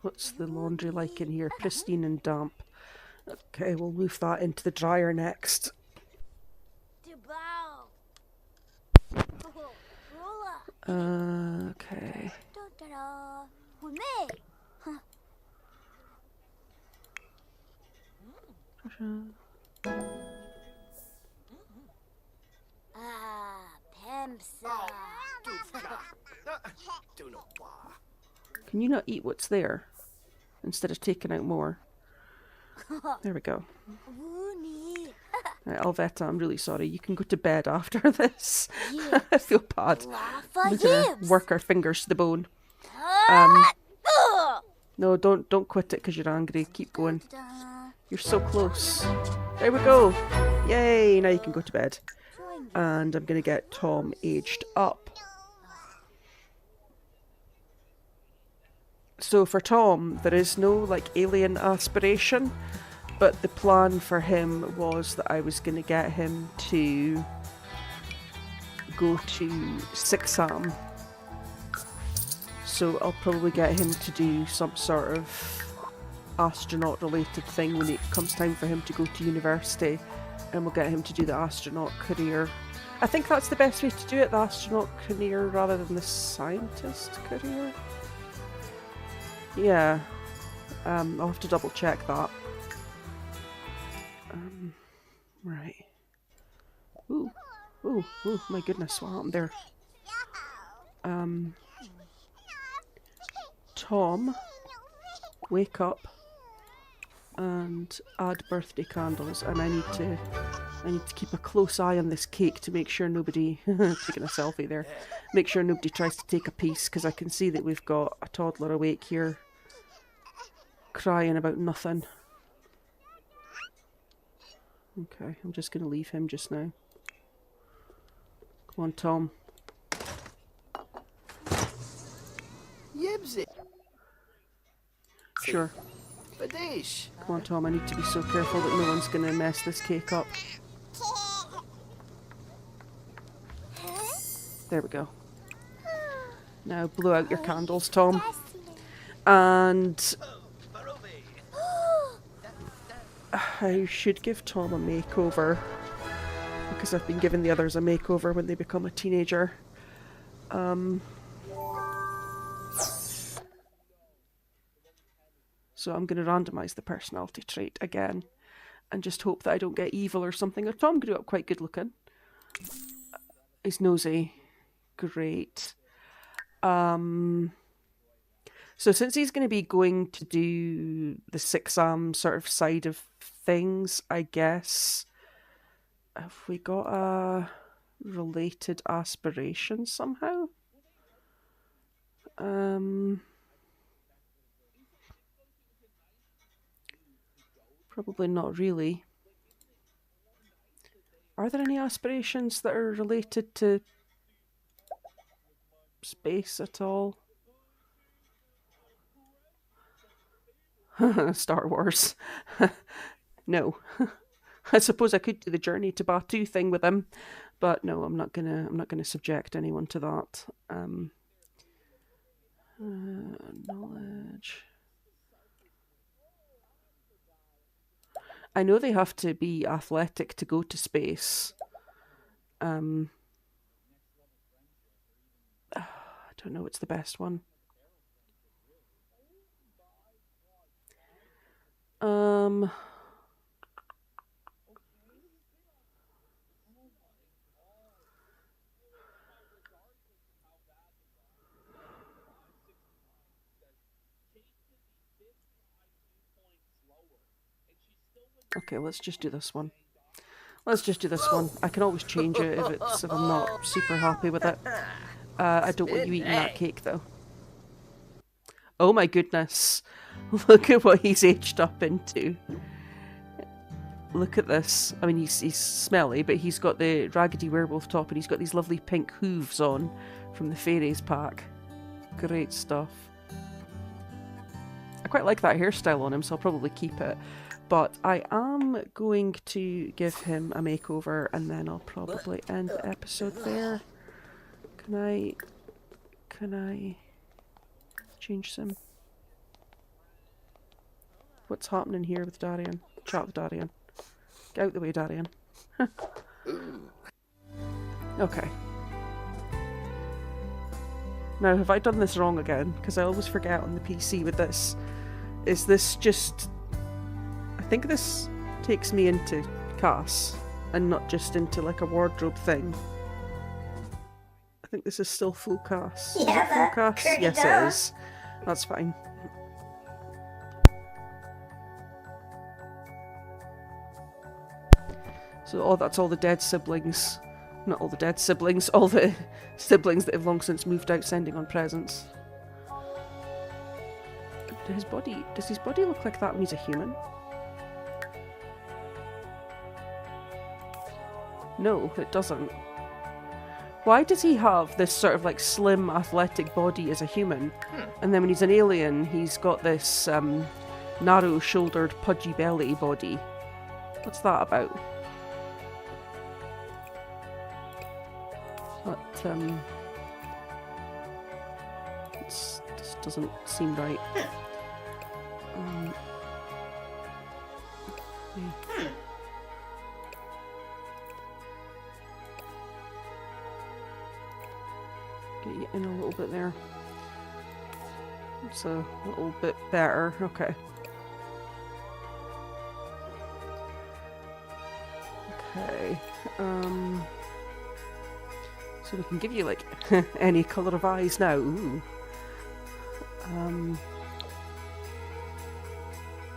What's the laundry like in here? Pristine and damp. Okay, we'll move that into the dryer next. Okay. Can you not eat what's there instead of taking out more? There we go. Right, Alvetta, I'm really sorry. You can go to bed after this. I feel bad. We're gonna work our fingers to the bone. No, don't quit it because you're angry. Keep going. You're so close. There we go. Yay! Now you can go to bed. And I'm gonna get Tom aged up. So for Tom, there is no like alien aspiration, but the plan for him was that I was going to get him to go to 6am. So I'll probably get him to do some sort of astronaut related thing when it comes time for him to go to university, and we'll get him to do the astronaut career. I think that's the best way to do it, the astronaut career rather than the scientist career. Yeah, I'll have to double check that. Right. Ooh, my goodness, what happened there? Tom, wake up and add birthday candles, and I need to keep a close eye on this cake to make sure nobody taking a selfie there. Make sure nobody tries to take a piece, because I can see that we've got a toddler awake here crying about nothing. Okay, I'm just going to leave him just now. Come on, Tom. Yibsy. Sure. Badish. Come on, Tom, I need to be so careful that no one's going to mess this cake up. There we go. Now blow out your candles, Tom. And I should give Tom a makeover, because I've been giving the others a makeover when they become a teenager. So I'm going to randomise the personality trait again and just hope that I don't get evil or something. Tom grew up quite good looking. He's nosy. Great. So since he's going to be going to do the 6am sort of side of things, I guess, have we got a related aspiration somehow? Probably not really. Are there any aspirations that are related to space at all? Star Wars. No. I suppose I could do the journey to Batu thing with him, but no, I'm not gonna subject anyone to that. Knowledge. I know they have to be athletic to go to space. I don't know what's the best one. Okay, let's just do this one. Let's just do this one. I can always change it if I'm not super happy with it. I don't want you eating that cake, though. Oh my goodness. Look at what he's aged up into. Look at this. I mean, he's smelly, but he's got the raggedy werewolf top and he's got these lovely pink hooves on from the fairies pack. Great stuff. I quite like that hairstyle on him, so I'll probably keep it. But I am going to give him a makeover and then I'll probably end the episode there. Can I change some? What's happening here with Darian? Chat with Darian. Get out the way, Darian. Okay. Now, have I done this wrong again? Because I always forget on the PC with this. Is this just... I think this takes me into Cass, and not just into like a wardrobe thing. I think this is still full Cass. Is it full Cass? Yes, it is. That's fine. So, that's all the dead siblings. Not all the dead siblings, all the siblings that have long since moved out sending on presents. Does his body look like that when he's a human? No, it doesn't. Why does he have this sort of like slim, athletic body as a human? And then when he's an alien, he's got this narrow-shouldered, pudgy belly body. What's that about? That, this doesn't seem right. Get you in a little bit there. It's a little bit better. Okay. Okay. So we can give you like any colour of eyes now. Ooh.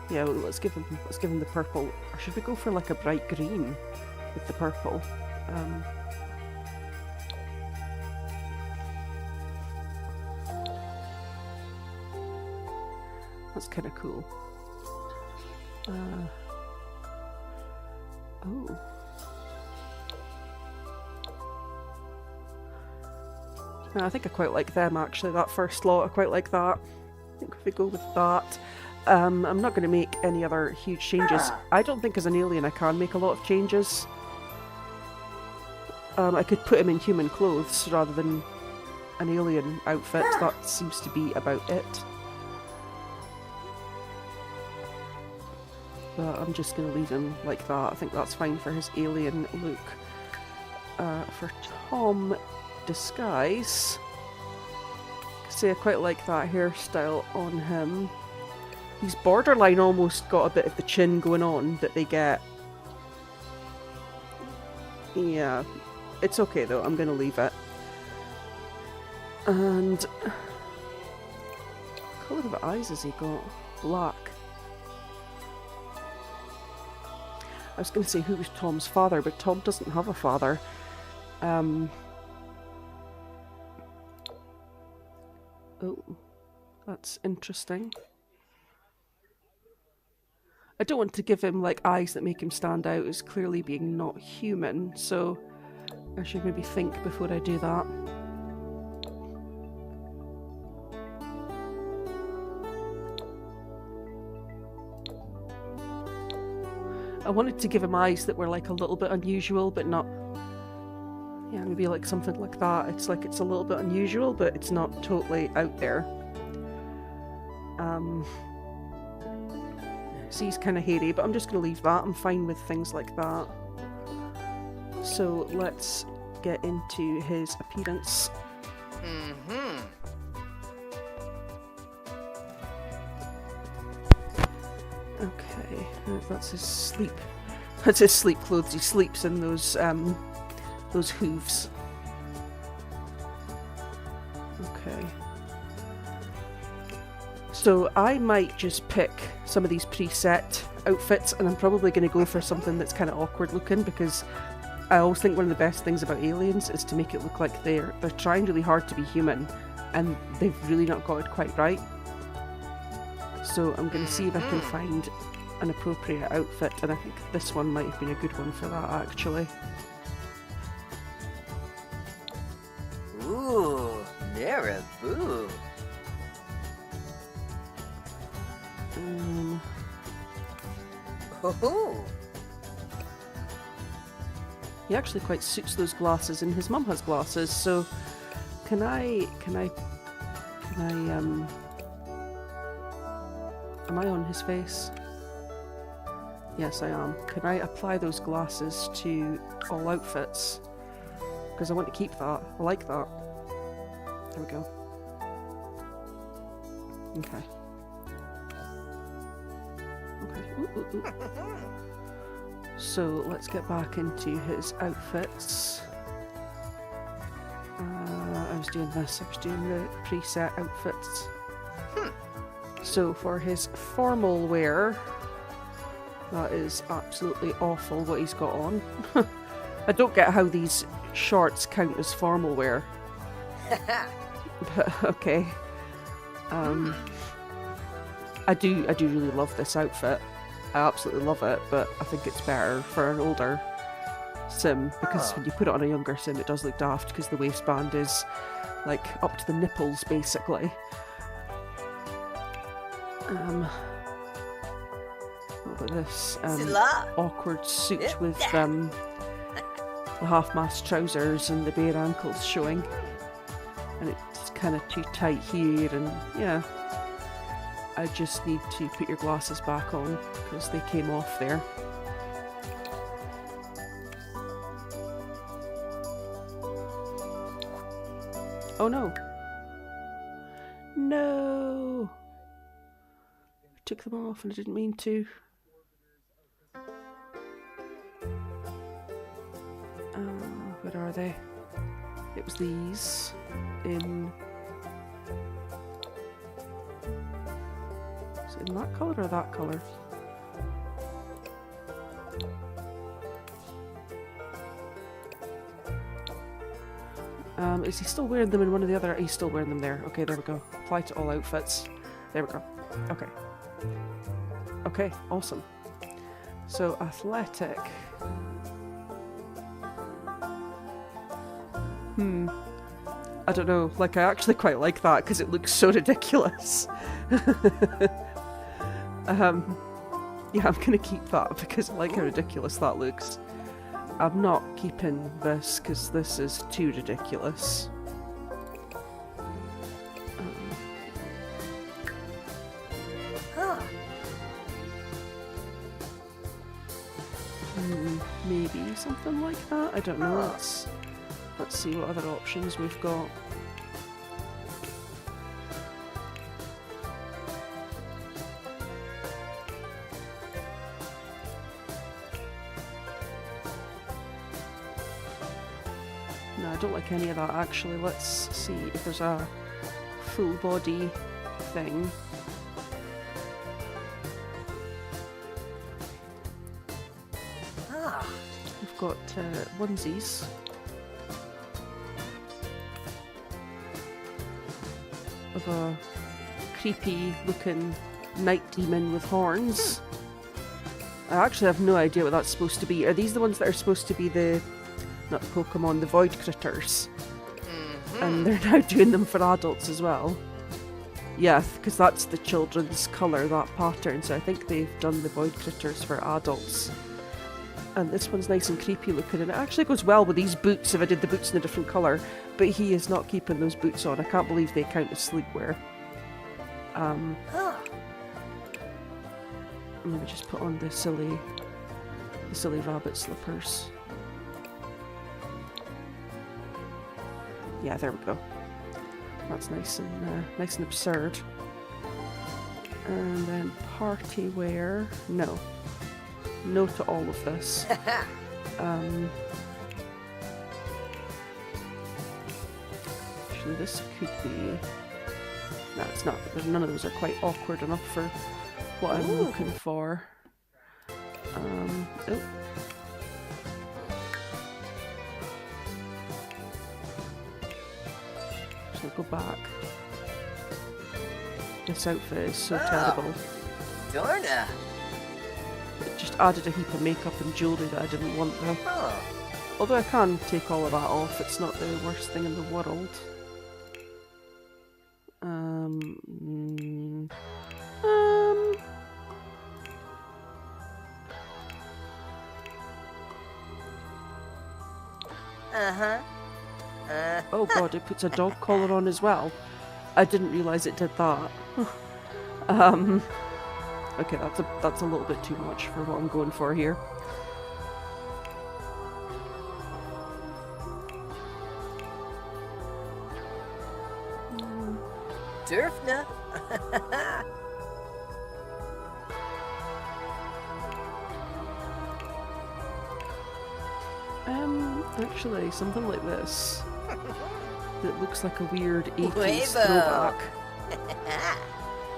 Yeah, well, let's give him the purple. Or should we go for like a bright green with the purple? That's kind of cool. Oh. I think I quite like them actually, that first lot, I quite like that. I think if we go with that. I'm not going to make any other huge changes. I don't think as an alien I can make a lot of changes. I could put him in human clothes rather than an alien outfit. That seems to be about it. But I'm just going to leave him like that. I think that's fine for his alien look. For Tom disguise, see, I quite like that hairstyle on him. He's borderline almost got a bit of the chin going on that they get. Yeah, it's okay though, I'm going to leave it. And what colour of eyes has he got? Black. I was going to say who was Tom's father, but Tom doesn't have a father. Oh, that's interesting. I don't want to give him like eyes that make him stand out as clearly being not human, so I should maybe think before I do that. I wanted to give him eyes that were like a little bit unusual, but not... Yeah, maybe like something like that. It's like it's a little bit unusual, but it's not totally out there. So he's kind of hairy, but I'm just going to leave that. I'm fine with things like that. So let's get into his appearance. Okay, that's his sleep. That's his sleep clothes. He sleeps in those hooves. Okay. So I might just pick some of these preset outfits, and I'm probably going to go for something that's kind of awkward looking, because I always think one of the best things about aliens is to make it look like they're trying really hard to be human, and they've really not got it quite right. So I'm going to see if I can find an appropriate outfit, and I think this one might have been a good one for that, actually. Ooh, marabou. Oh. He actually quite suits those glasses, and his mum has glasses, so can I am I on his face? Yes, I am. Can I apply those glasses to all outfits? Because I want to keep that. I like that. There we go. Okay. Ooh. So let's get back into his outfits. I was doing this. I was doing the preset outfits. So for his formal wear, that is absolutely awful what he's got on. I don't get how these shorts count as formal wear. But okay. I do really love this outfit. I absolutely love it, but I think it's better for an older sim, because when you put it on a younger sim it does look daft, because the waistband is like up to the nipples basically. What about this awkward suit with the half-mast trousers and the bare ankles showing, and it's kind of too tight here, and yeah, I just need to put your glasses back on because they came off there. Oh no. No! I took them off and I didn't mean to. Where are they? It was these in... Is it in that colour or that colour? Is he still wearing them in one or the other? He's still wearing them there. Okay, there we go. Apply to all outfits. There we go. Okay. Okay, awesome. So, athletic. I don't know. Like, I actually quite like that because it looks so ridiculous. Yeah, I'm gonna keep that because I like how ridiculous that looks. I'm not keeping this because this is too ridiculous. Maybe something like that. I don't know. Let's see what other options we've got. No, I don't like any of that actually. Let's see if there's a full body thing. We've got onesies. Of a creepy looking night demon with horns. I actually have no idea what that's supposed to be. Are these the ones that are supposed to be the, not the Pokemon, the Void Critters? And they're now doing them for adults as well. Yeah, because that's the children's colour, that pattern, so I think they've done the Void Critters for adults. And this one's nice and creepy looking, and it actually goes well with these boots if I did the boots in a different colour, but he is not keeping those boots on. I can't believe they count as sleepwear. Let me just put on the silly rabbit slippers. Yeah, there we go. That's nice and absurd. And then party wear. No to all of this. Actually, this could be... No, it's not. None of those are quite awkward enough for what I'm looking for. Oh. So go back. This outfit is so terrible. Dorna. It just added a heap of makeup and jewellery that I didn't want though. Huh. Although I can take all of that off, it's not the worst thing in the world. Oh god, it puts a dog collar on as well. I didn't realise it did that. Okay, that's a little bit too much for what I'm going for here. Durfna. Actually, something like this. That looks like a weird 80s Huevo. throwback.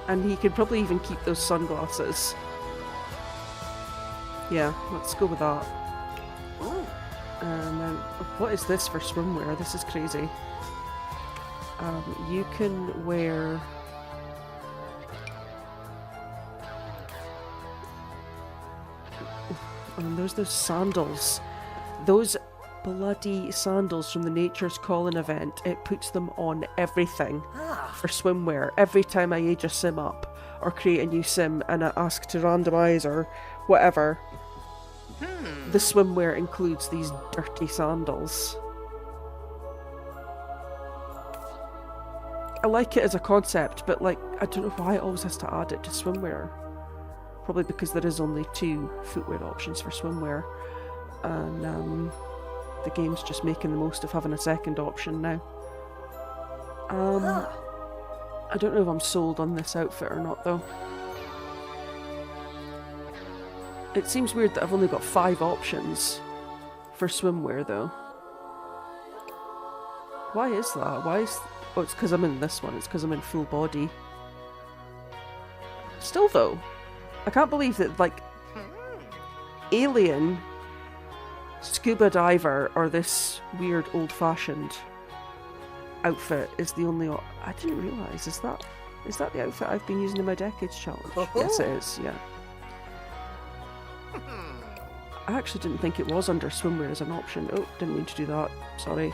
And he could probably even keep those sunglasses. Yeah, let's go with that. Ooh. And then, what is this for swimwear? This is crazy. You can wear... And there's those sandals. Those bloody sandals from the Nature's Calling event. It puts them on everything for swimwear. Every time I age a sim up or create a new sim and I ask to randomise or whatever, the swimwear includes these dirty sandals. I like it as a concept, but like, I don't know why it always has to add it to swimwear. Probably because there is only 2 footwear options for swimwear. And the game's just making the most of having a second option now. I don't know if I'm sold on this outfit or not though. It seems weird that I've only got 5 options for swimwear though. Why is that? Oh, it's because I'm in this one. It's because I'm in full body. Still though, I can't believe that like alien, scuba diver, or this weird old-fashioned outfit is the only I didn't realise. Is that the outfit I've been using in my Decades challenge? Yes it is, yeah. I actually didn't think it was under swimwear as an option. Oh, didn't mean to do that. Sorry,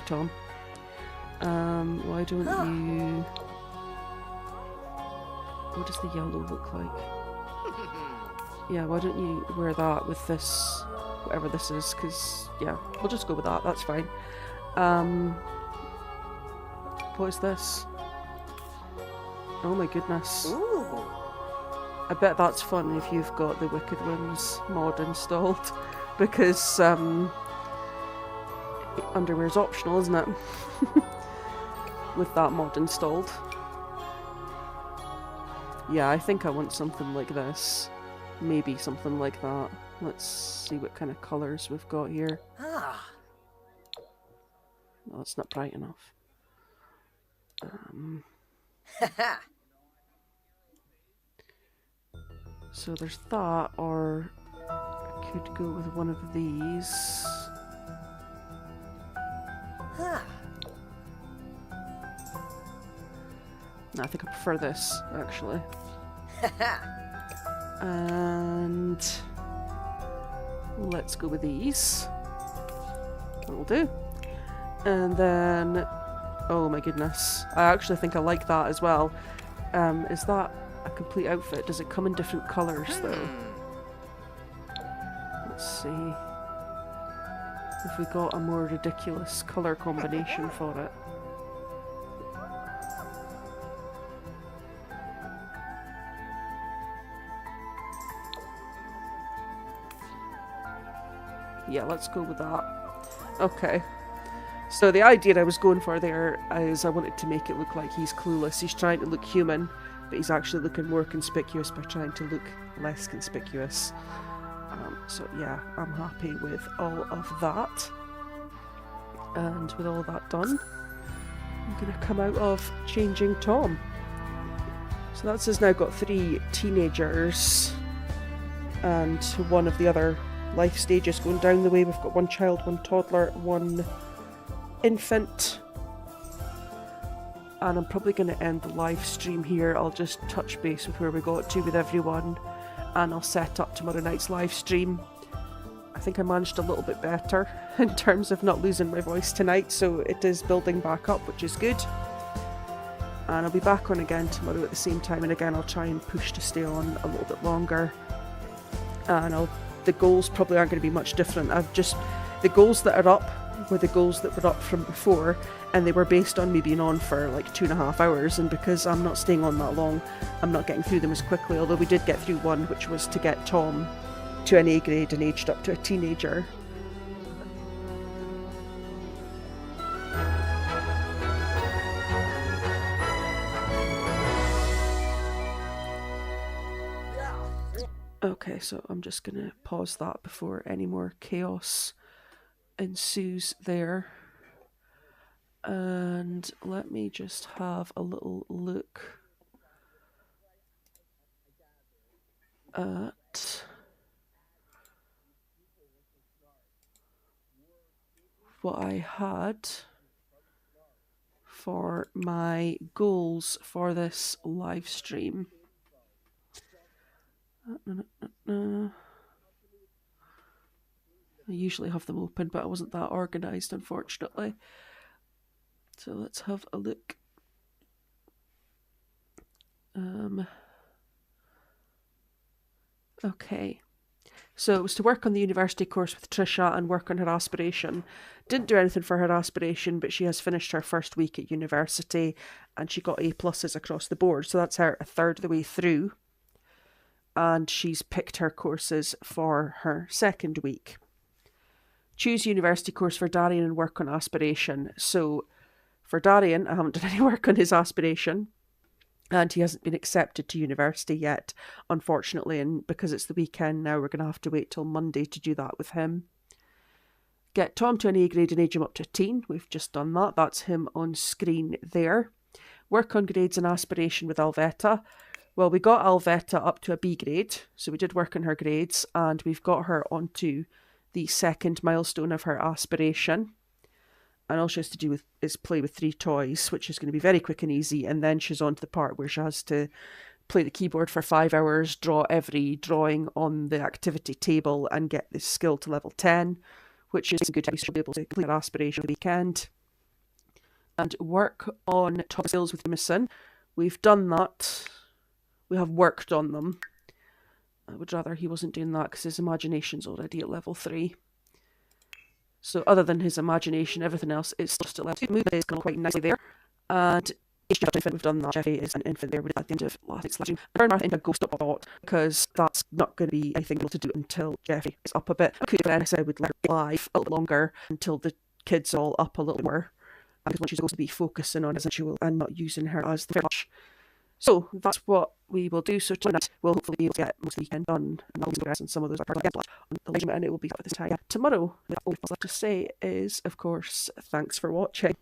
Tom. Why don't you... What does the yellow look like? Yeah, why don't you wear that with this, whatever this is, because, yeah, we'll just go with that, that's fine. What is this? Oh my goodness. Ooh. I bet that's fun if you've got the Wicked Whims mod installed, because underwear's optional, isn't it? With that mod installed. Yeah, I think I want something like this. Maybe something like that. Let's see what kind of colours we've got here. No, it's not bright enough. So there's that, or I could go with one of these. No, I think I prefer this, actually. And let's go with these. That'll do. And then, oh my goodness, I actually think I like that as well. Is that a complete outfit? Does it come in different colours though? Let's see if we got a more ridiculous colour combination for it. Yeah, let's go with that. Okay. So the idea I was going for there is I wanted to make it look like he's clueless. He's trying to look human, but he's actually looking more conspicuous by trying to look less conspicuous. So yeah, I'm happy with all of that. And with all that done, I'm going to come out of changing Tom. So that's us now got 3 teenagers. and one of the other life stages going down the way. We've got one child, one toddler, one infant. And I'm probably going to end the live stream here. I'll just touch base with where we got to with everyone, and I'll set up tomorrow night's live stream. I think I managed a little bit better in terms of not losing my voice tonight, so it is building back up, which is good. And I'll be back on again tomorrow at the same time, and again I'll try and push to stay on a little bit longer. And the goals probably aren't going to be much different. The goals that are up were the goals that were up from before, and they were based on me being on for like 2.5 hours, and because I'm not staying on that long, I'm not getting through them as quickly, although we did get through one, which was to get Tom to an A grade and aged up to a teenager. Okay, so I'm just going to pause that before any more chaos ensues there. And let me just have a little look at what I had for my goals for this live stream. I usually have them open, but I wasn't that organised, unfortunately. So let's have a look. Okay. So it was to work on the university course with Tricia and work on her aspiration. Didn't do anything for her aspiration, but she has finished her first week at university and she got A+ across the board. So that's her a third of the way through. And she's picked her courses for her second week. Choose university course for Darian and work on aspiration. So for Darian, I haven't done any work on his aspiration, and he hasn't been accepted to university yet, unfortunately, and because it's the weekend now, we're going to have to wait till Monday to do that with him. Get Tom to an A grade and age him up to a teen. We've just done that. That's him on screen there. Work on grades and aspiration with Alvetta. Well, we got Alvetta up to a B grade, so we did work on her grades, and we've got her onto the second milestone of her aspiration. And all she has to do is play with 3 toys, which is going to be very quick and easy. And then she's on to the part where she has to play the keyboard for 5 hours, draw every drawing on the activity table, and get this skill to level 10, which is a good time. She'll be able to complete her aspiration the weekend. And work on top skills with Jamison. We've done that. We have worked on them. I would rather he wasn't doing that because his imagination's already at level 3. So other than his imagination, everything else is just at level 2. Movement is quite nicely there. And infant, we've done that. Jeffy is an infant there at the end of last night's stream. Turn Martha into a ghost up a lot because that's not going to be anything able to do until Jeffy is up a bit. I could have I would let her live a little longer until the kids are all up a little more. Because when she's going to be focusing on residual and not using her as the much. So that's what we will do. So tonight we'll hopefully be able to get most of the weekend done, and I'll be progressing some of those parts on the legend, and it will be at this time. Tomorrow, all I've got to say is, of course, thanks for watching.